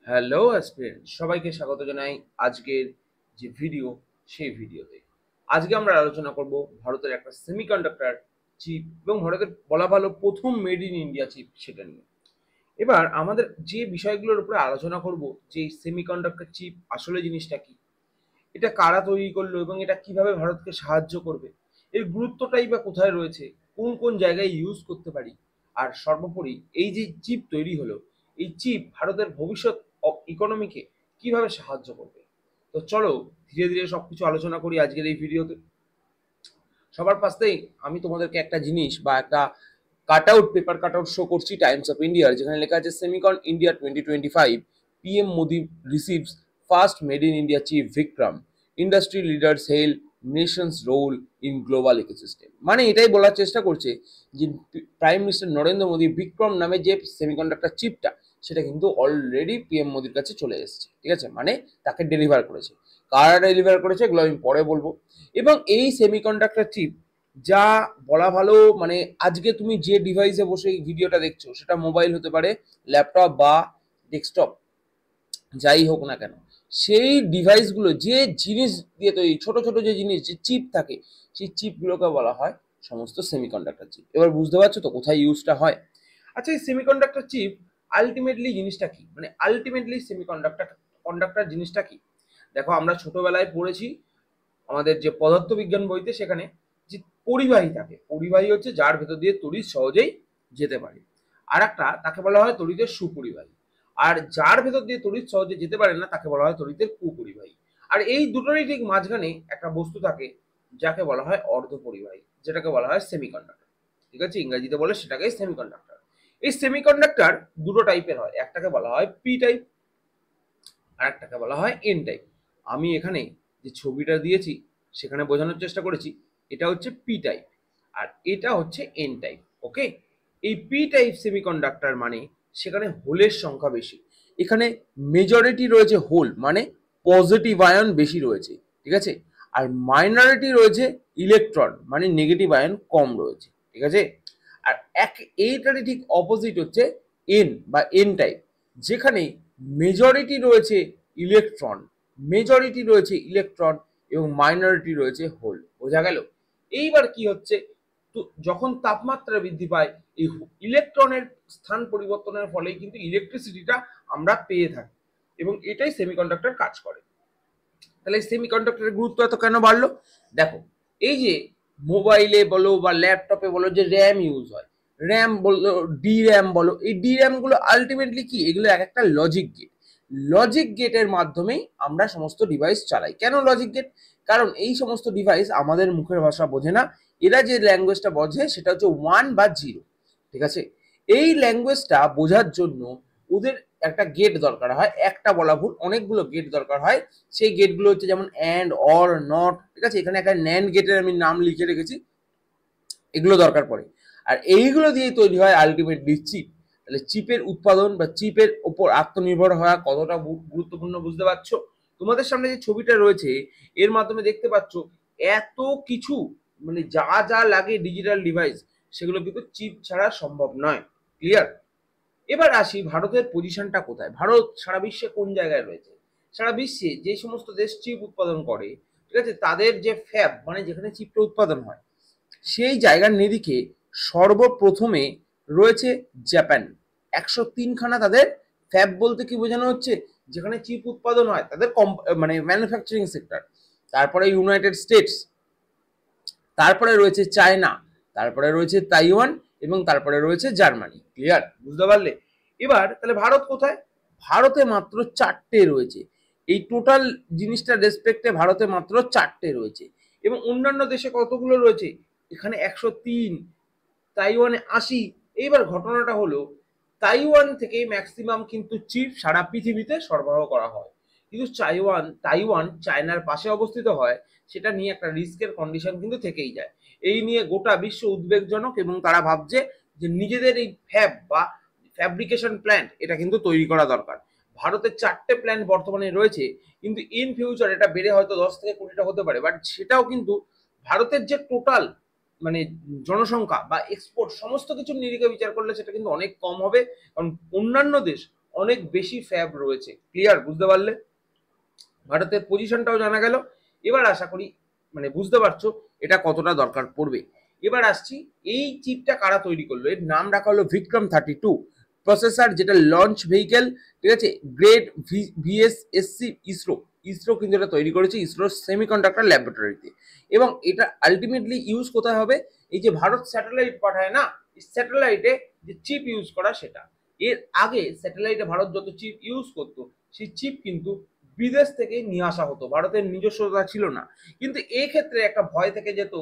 Hello aspirant, সবাইকে স্বাগত জানাই আজকের যে ভিডিও সেই ভিডিওতে। আজকে আমরা আলোচনা করব ভারতের একটা সেমিকন্ডাক্টর চিপ এবং ভারতের বলা ভালো প্রথম মেড ইন ইন্ডিয়া চিপ সেটা নিয়ে। এবার আমাদের যে বিষয়গুলোর উপরে আলোচনা করব যে সেমিকন্ডাক্টর চিপ আসলে জিনিসটা কি, এটা কারা তৈরি করলো এবং এটা কিভাবে ভারতকে সাহায্য করবে, এর গুরুত্বটাই বা কোথায় রয়েছে, কোন কোন জায়গায় ইউজ করতে পারি, আর সর্বোপরি এই যে চিপ তৈরি হলো, এই চিপ ভারতের ভবিষ্যৎ ইকোনমিকে কিভাবে সাহায্য করবে। তো চলো ধীরে ধীরে সবকিছু আলোচনা করি আজকের এই ভিডিওতে। সবার ফার্স্টেই আমি তোমাদেরকে একটা জিনিস বা একটা পেপার কাট আউট শো করছি টাইমস অফ ইন্ডিয়ার, যেখানে লেখা আছে Semicon India 2025 PM Modi receives first made in India chip Vikram, industry leaders hail nation's role in global ecosystem. মানে এটাই বলার চেষ্টা করছে যে প্রাইম মিনিস্টার নরেন্দ্র মোদী বিক্রম নামে যে সেমিকন্ডাক্টর চিপটা, সেটা কিন্তু অলরেডি পিএম মোদির কাছে চলে এসেছে। ঠিক আছে, মানে তাকে ডেলিভার করেছে। কারা ডেলিভার করেছে এগুলো আমি পরে বলবো। এবং এই সেমিকন্ডাক্টর চিপ যা বলা ভালো, মানে আজকে তুমি যে ডিভাইসে বসে এই ভিডিওটা দেখছো, সেটা মোবাইল হতে পারে, ল্যাপটপ বা ডেস্কটপ, যাই হোক না কেন, সেই ডিভাইসগুলো যে জিনিস দিয়ে তৈরি, ছোট ছোট যে জিনিস, যে চিপ থাকে, সেই চিপগুলোকে বলা হয় সমস্ত সেমিকন্ডাক্টর চিপ। এবার বুঝতে পারছো তো কোথায় ইউজটা হয়। আচ্ছা, এই সেমিকন্ডাক্টর চিপ আলটিমেটলি জিনিসটা কি, মানে আলটিমেটলি কন্ডাক্টর জিনিসটা কি। দেখো, আমরা ছোটবেলায় পড়েছি আমাদের যে পদার্থবিজ্ঞান বইতে, সেখানে যে পরিবাহী থাকে, পরিবাহী হচ্ছে যার ভেতর দিয়ে তড়িৎ সহজেই যেতে পারে। আর একটা তাকে বলা হয় তড়িতের সুপরিবাহী। আর যার ভেতর দিয়ে তড়িৎ সহজে যেতে পারে না তাকে বলা হয় তড়িতের কুপরিবাহী। আর এই দুটোরই ঠিক মাঝখানে একটা বস্তু থাকে যাকে বলা হয় অর্ধপরিবাহী, যেটাকে বলা হয় সেমিকন্ডাক্টর। ঠিক আছে, ইংরেজিতে বলে সেটাকে সেমিকন্ডাক্টর। এই সেমিকন্ডাক্টর দুটো টাইপের হয়, একটাকে বলা হয় পি টাইপ আর একটাকে বলা হয় এন টাইপ। আমি এখানে যে ছবিটা দিয়েছি সেখানে বোঝানোর চেষ্টা করেছি এটা হচ্ছে পি টাইপ আর এটা হচ্ছে এন টাইপ। ওকে, এই পি টাইপ সেমিকন্ডাক্টর মানে সেখানে হোলের সংখ্যা বেশি, এখানে মেজরিটি রয়েছে হোল, মানে পজিটিভ আয়ন বেশি রয়েছে। ঠিক আছে, আর মাইনরিটি রয়েছে ইলেকট্রন, মানে নেগেটিভ আয়ন কম রয়েছে। ঠিক আছে, আর এইটারই ঠিক অপোজিট হচ্ছে এন বা এন টাইপ, যেখানে মেজরিটি রয়েছে ইলেকট্রন, এবং মাইনরিটি রয়েছে হোল। বোঝা গেল? এইবার কি হচ্ছে, তো যখন তাপমাত্রা বৃদ্ধি পায়, এই ইলেকট্রনের স্থান পরিবর্তনের ফলেই কিন্তু ইলেকট্রিসিটিটা আমরা পেয়ে থাকি, এবং এটাই সেমিকন্ডাক্টর কাজ করে। তাহলে সেমিকন্ডাক্টরের গুরুত্ব এত কেন বাড়লো? দেখো, এই যে মোবাইলে বলো বা ল্যাপটপে বলো যে র্যাম ইউজ হয়, র্যাম বলো, ডি র্যাম বলো, এই ডি র্যাম গুলো আলটিমেটলি কি, এগুলো এক একটা লজিক গেট। লজিক গেটের মাধ্যমেই আমরা সমস্ত ডিভাইস চালাই। কেন লজিক গেট? কারণ এই সমস্ত ডিভাইস আমাদের মুখের ভাষা বোঝে না, এরা যে ল্যাঙ্গুয়েজটা বোঝে সেটা হচ্ছে ওয়ান বা জিরো। ঠিক আছে, এই ল্যাঙ্গুয়েজটা বোঝার জন্য ওদের একটা গেট দরকার হয়, একটা বলা ভুল, অনেকগুলো গেট দরকার হয়। সেই গেটগুলো হচ্ছে যেমন অ্যান্ড, অর, নট। ঠিক আছে, এখানে একটা ন্যান্ড গেটের আমি নাম লিখে রেখেছি, এগুলো দরকার পড়ে। আর এইগুলো দিয়েই তৈরি হয় আলটিমেটলি চিপ। তাহলে চিপের উৎপাদন বা চিপের ওপর আত্মনির্ভর হওয়া কতটা গুরুত্বপূর্ণ বুঝতে পারছো। তোমাদের সামনে যে ছবিটা রয়েছে এর মাধ্যমে দেখতে পাচ্ছ এত কিছু, মানে যা যা লাগে ডিজিটাল ডিভাইস, সেগুলো কিন্তু চিপ ছাড়া সম্ভব নয়। ক্লিয়ার? এবার আসি ভারতের পজিশনটা কোথায়, ভারত সারা বিশ্বে কোন জায়গায় রয়েছে। সারা বিশ্বে যে সমস্ত দেশ চিপ উৎপাদন করে, ঠিক আছে, তাদের যে ফ্যাব, মানে যেখানে চিপটা উৎপাদন হয়, সেই জায়গার নিরিখে সর্বপ্রথমে রয়েছে জাপান। 103খানা তাদের ফ্যাব। বলতে কি বোঝানো হচ্ছে, যেখানে চিপ উৎপাদন হয় তাদের মানে ম্যানুফ্যাকচারিং সেক্টর। তারপরে ইউনাইটেড স্টেটস, তারপরে রয়েছে চায়না, তারপরে রয়েছে তাইওয়ান, এবং তারপরে রয়েছে জার্মানি। ক্লিয়ার? বুঝতে পারলে? এবার তাহলে ভারত কোথায়? ভারতে মাত্র 4টে রয়েছে। এই টোটাল জিনিসটা রেসপেক্টে ভারতে মাত্র 4টে রয়েছে, এবং অন্যান্য দেশে কতগুলো রয়েছে? এখানে 103, তাইওয়ানে 80। এইবার ঘটনাটা হলো, তাইওয়ান থেকে ম্যাক্সিমাম কিন্তু চিপ সারা পৃথিবীতে সরবরাহ করা হয়, কিন্তু তাইওয়ান চায়নার পাশে অবস্থিত হয়, সেটা নিয়ে একটা রিস্কের কন্ডিশন কিন্তু থেকেই যায়। এই নিয়ে গোটা বিশ্ব উদ্বেগজনক, এবং তারা ভাবছে যে নিজেদের এই ফ্যাব বা ফ্যাব্রিকেশন প্ল্যান্ট এটা কিন্তু তৈরি করা দরকার। ভারতের 4টে প্ল্যান্ট বর্তমানে রয়েছে, কিন্তু ইন ফিউচার এটা বেড়ে হয়তো 10 থেকে 20টা হতে পারে, বাট সেটাও কিন্তু ভারতের যে টোটাল, মানে জনসংখ্যা বা এক্সপোর্ট সমস্ত কিছুর নিরিখে বিচার করলে সেটা কিন্তু অনেক কম হবে। কারণ অন্যান্য দেশ অনেক বেশি ফ্যাব রয়েছে। ক্লিয়ার? বুঝতে পারলে? ভারতের পজিশনটাও জানা গেল। এবার আশা করি মানে বুঝতে পারছো এটা কতটা দরকার পড়বে। এবার আসছি, এই চিপটা কারা তৈরি করলো? এর নাম রাখা হলো বিক্রম 32 প্রসেসর, যেটা লঞ্চ ভেহিকেল, ঠিক আছে, গ্রেড ভিএসএসসি ইসরো। ইসরো কিন্তু এটা তৈরি করেছে ইসরোর সেমিকন্ডাক্টর ল্যাবরেটরিতে। এবং এটা আলটিমেটলি ইউজ কোথায় হবে? এই যে ভারত স্যাটেলাইট পাঠায় না, স্যাটেলাইটে যে চিপ ইউজ করা সেটা। এর আগে স্যাটেলাইটে ভারত যত চিপ ইউজ করতো সেই চিপ কিন্তু বিদেশ থেকে নিয়ে আসা হতো, ভারতের নিজস্বতা ছিল না। কিন্তু এই ক্ষেত্রে একটা ভয় থেকে যেত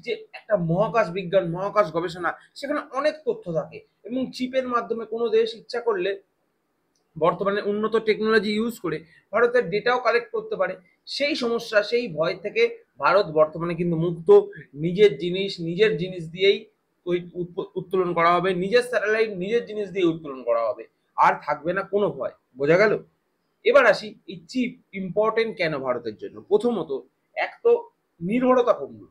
যে একটা মহাকাশ বিজ্ঞান, মহাকাশ গবেষণা, সেখানে অনেক তথ্য থাকে এবং চিপের মাধ্যমে কোনো দেশ ইচ্ছা করলে বর্তমানে উন্নত টেকনোলজি ইউজ করে ভারতের ডেটাও কালেক্ট করতে পারে। সেই সমস্যা, সেই ভয় থেকে ভারত বর্তমানে কিন্তু মুক্ত। নিজের জিনিস দিয়েই উত্তোলন করা হবে, নিজের স্যাটেলাইট নিজের জিনিস দিয়ে উত্তোলন করা হবে, আর থাকবে না কোনো ভয়। বোঝা গেল? এবার আসি, এই চিপ ইম্পর্টেন্ট কেন ভারতের জন্য? প্রথমত, এক তো নির্ভরতা কমবে।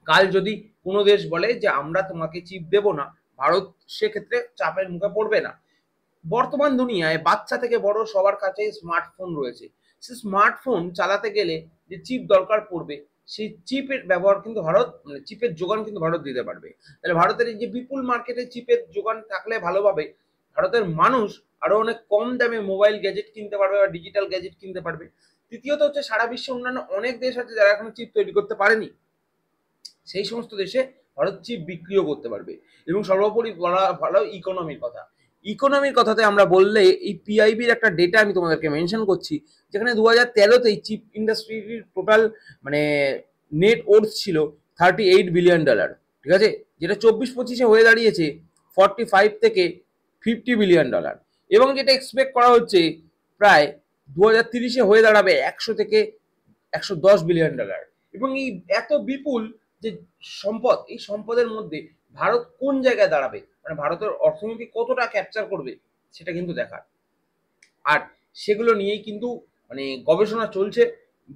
কাল যদি কোনো দেশ বলে যে আমরা তোমাকে চিপ দেব না, ভারত সেক্ষেত্রে চাপের মুখে পড়বে না। বর্তমান দুনিয়ায় বাচ্চা থেকে বড় সবার কাছে স্মার্টফোন রয়েছে। সে স্মার্টফোন চালাতে গেলে যে চিপ দরকার পড়বে, সেই চিপের ব্যবহার কিন্তু ভারত, মানে চিপের যোগান কিন্তু ভারত দিতে পারবে। তাহলে ভারতের এই যে বিপুল মার্কেটে চিপের যোগান থাকলে ভালোভাবে ভারতের মানুষ আরো অনেক কম দামে মোবাইল গ্যাজেট কিনতে পারবে বা ডিজিটাল গ্যাজেট কিনতে পারবে। তৃতীয়ত হচ্ছে, সারা বিশ্বে অন্যান্য অনেক দেশ আছে যারা এখনো চিপ তৈরি করতে পারেনি, সেই সমস্ত দেশে ভারত চিপ বিক্রিও করতে পারবে। এবং সর্বোপরি বলা ভালো ইকোনমির কথা। ইকোনমির কথাতে আমরা বললে এই পিআইবির একটা ডেটা আমি তোমাদেরকে মেনশন করছি, যেখানে 2013-তে এই চিপ ইন্ডাস্ট্রির টোটাল মানে নেট ওর্থ ছিল $38 বিলিয়ন, ঠিক আছে, যেটা 24-25-এ হয়ে দাঁড়িয়েছে 45 থেকে $50 বিলিয়ন। এবং যেটা এক্সপেক্ট করা হচ্ছে প্রায় 2030-এ হয়ে দাঁড়াবে 100 থেকে $110 বিলিয়ন। এবং এই এত বিপুল যে সম্পদ, এই সম্পদের মধ্যে ভারত কোন জায়গায় দাঁড়াবে, মানে ভারতের অর্থনীতি কতটা ক্যাপচার করবে, সেটা কিন্তু দেখার। আর সেগুলো নিয়েই কিন্তু মানে গবেষণা চলছে।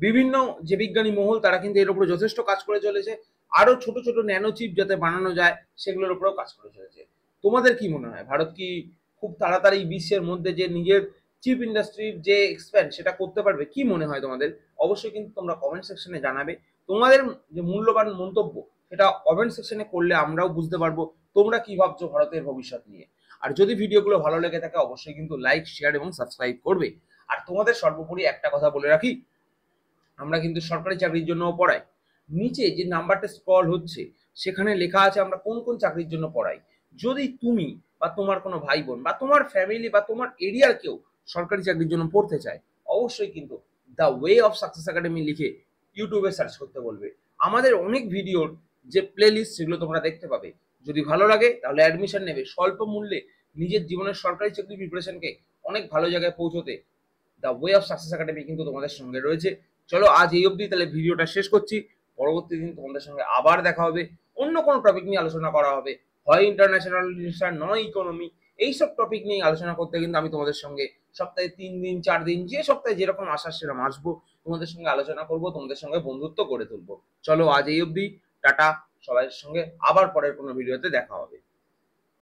বিভিন্ন যে বিজ্ঞানী মহল তারা কিন্তু এর উপরে যথেষ্ট কাজ করে চলেছে। আরো ছোট ছোট ন্যানো চিপ যাতে বানানো যায় সেগুলোর উপরেও কাজ করে চলেছে। তোমাদের কি মনে হয়, ভারত কি খুব তাড়াতাড়ি বিশ্বের মধ্যে যে নিজের চিপ ইন্ডাস্ট্রির যে এক্সপ্যান্ড সেটা করতে পারবে? কি মনে হয় তোমাদের? অবশ্যই কিন্তু তোমরা কমেন্ট সেকশনে জানাবে তোমাদের যে মূল্যবান মন্তব্য, সেটা কমেন্ট সেকশনে করলে আমরাও বুঝতে পারবো তোমরা কি ভাবছো ভারতের ভবিষ্যৎ নিয়ে। আর যদি ভিডিওগুলো ভালো লেগে থাকে অবশ্যই কিন্তু লাইক, শেয়ার এবং সাবস্ক্রাইব করবে। আর তোমাদের সর্বোপরি একটা কথা বলে রাখি, আমরা কিন্তু সরকারি চাকরির জন্য পড়াই। নিচে যে নাম্বারটা স্ক্রল হচ্ছে সেখানে লেখা আছে আমরা কোন কোন চাকরির জন্য পড়াই। যদি তুমি বা তোমার কোনো ভাই বোন বা তোমার ফ্যামিলি বা তোমার এরিয়ার কেউ সরকারি চাকরির জন্য পড়তে চায়, অবশ্যই কিন্তু the way of success academy লিখে ইউটিউবে সার্চ করতে বলবে। আমাদের অনেক ভিডিওর যে প্লে লিস্ট সেগুলো তোমরা দেখতে পাবে। যদি ভালো লাগে তাহলে অ্যাডমিশন নেবে স্বল্প মূল্যে, নিজের জীবনের সরকারি চাকরি প্রিপারেশনকে অনেক ভালো জায়গায় পৌঁছতে the way of success academy কিন্তু তোমাদের সঙ্গে রয়েছে। চলো আজ এই অবধি, তাহলে ভিডিওটা শেষ করছি। পরবর্তী দিন তোমাদের সঙ্গে আবার দেখা হবে, অন্য কোনো টপিক নিয়ে আলোচনা করা হবে, হয় ইন্টারন্যাশনাল রিলেশন, নয় ইকোনমি। এইসব টপিক নিয়ে আলোচনা করতে কিন্তু আমি তোমাদের সঙ্গে সপ্তাহে 3 দিন 4 দিন, যে সপ্তাহে যেরকম আসার সেরকম আসবো, তোমাদের সঙ্গে আলোচনা করব, তোমাদের সঙ্গে বন্ধুত্ব গড়ে তুলবো। চলো আজ এই অবধি, টাটা। সবাই সঙ্গে আবার পরের কোনো ভিডিওতে দেখা হবে।